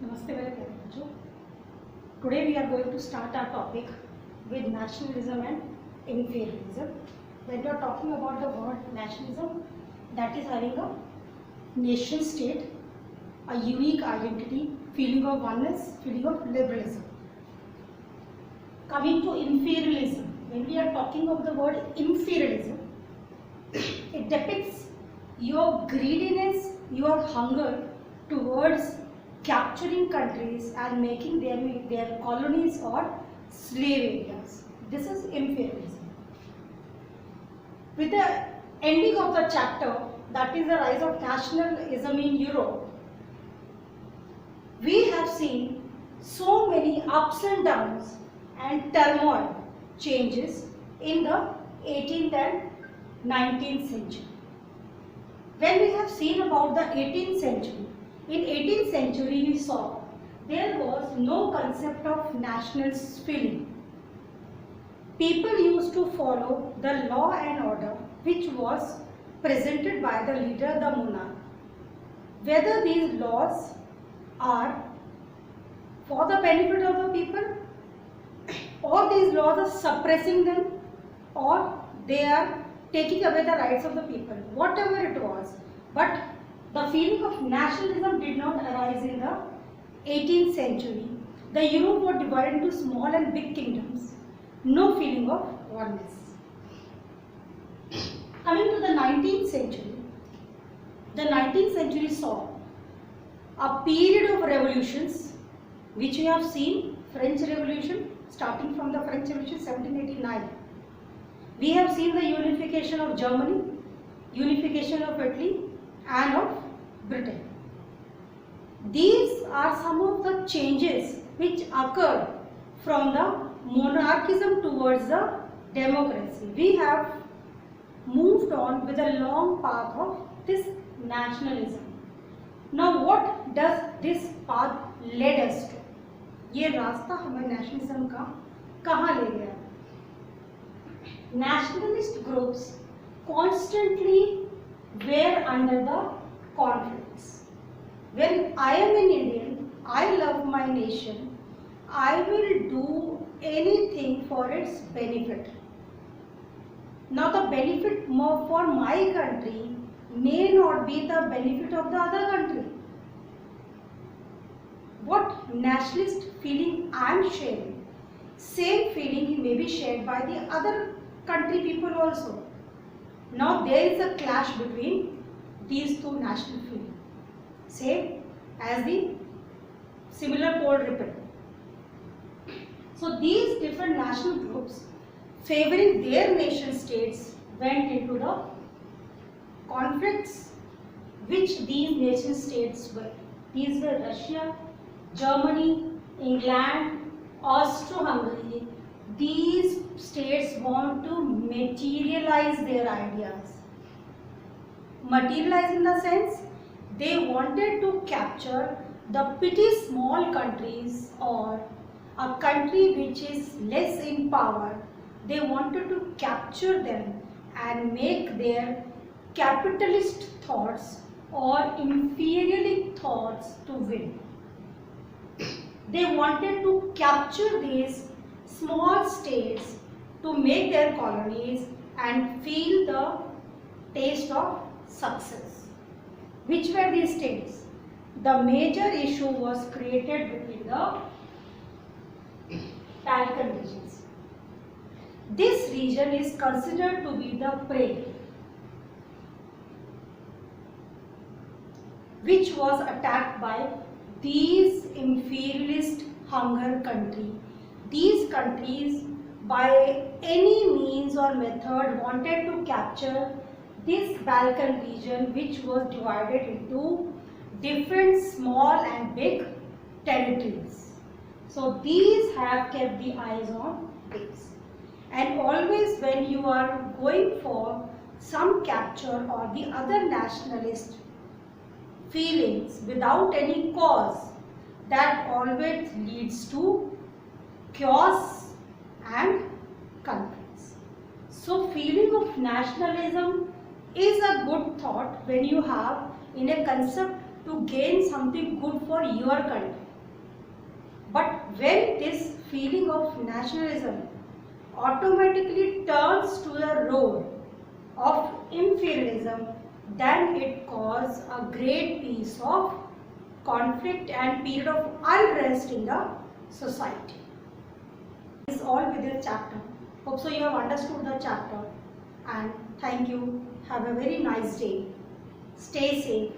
Namaste, very प्यारे बच्चों. Today we are going to start our topic with nationalism and imperialism. When we are talking about the word nationalism, that is having a nation state, a unique identity, feeling of oneness, feeling of liberalism. Coming to imperialism, when we are talking of the word imperialism, it depicts your greediness, your hunger towards capturing countries and making them their colonies or slave areas. This is imperialism. With the ending of the chapter, that is the rise of nationalism in Europe, we have seen so many ups and downs and turmoil changes in the 18th and 19th century. When we have seen about the 18th century, in 18th century we saw there was no concept of national feeling. People used to follow the law and order which was presented by the leader, the monarch. Whether these laws are for the benefit of the people or these laws are suppressing them or they are taking away the rights of the people, whatever it was. But the feeling of nationalism did not arise in the 18th century. The Europe was divided into small and big kingdoms. No feeling of oneness. Coming to the 19th century, the 19th century saw a period of revolutions which we have seen. French Revolution, starting from the French Revolution 1789. We have seen the unification of Germany, unification of Italy and of Britain. These are some of the changes which occurred from the monarchism towards the democracy. We have moved on with a long path of this nationalism. Now what does this path lead us to? ये रास्ता हमें nationalism का कहाँ ले गया? Nationalist groups constantly were under the conflicts. When I am an Indian, I love my nation, I will do anything for its benefit. Now the benefit for my country may not be the benefit of the other country. What nationalist feeling I am sharing, same feeling may be shared by the other country people also. Now there is a clash between these two national feelings, same as the similar pole ripple. So these different national groups favoring their nation states went into the conflicts which these nation states were. These were Russia, Germany, England, Austro-Hungary. These states want to materialize their ideas. Materialize in the sense they wanted to capture the petty small countries or a country which is less in power. They wanted to capture them and make their capitalist thoughts or imperialistic thoughts to win. They wanted to capture these small states to make their colonies and feel the taste of success. Which were these states? The major issue was created between the Balkan regions. This region is considered to be the prey which was attacked by these imperialist hunger country. These countries by any means or method wanted to capture this Balkan region which was divided into different small and big territories. So these have kept the eyes on this. And always when you are going for some capture or the other nationalist feelings without any cause, that always leads to chaos and conflicts. So feeling of nationalism is a good thought when you have in a concept to gain something good for your country. when this feeling of nationalism automatically turns to the role of imperialism, then it causes a great piece of conflict and period of unrest in the society. This is all with this chapter. Hope so you have understood the chapter, and thank you. Have a very nice day. Stay safe.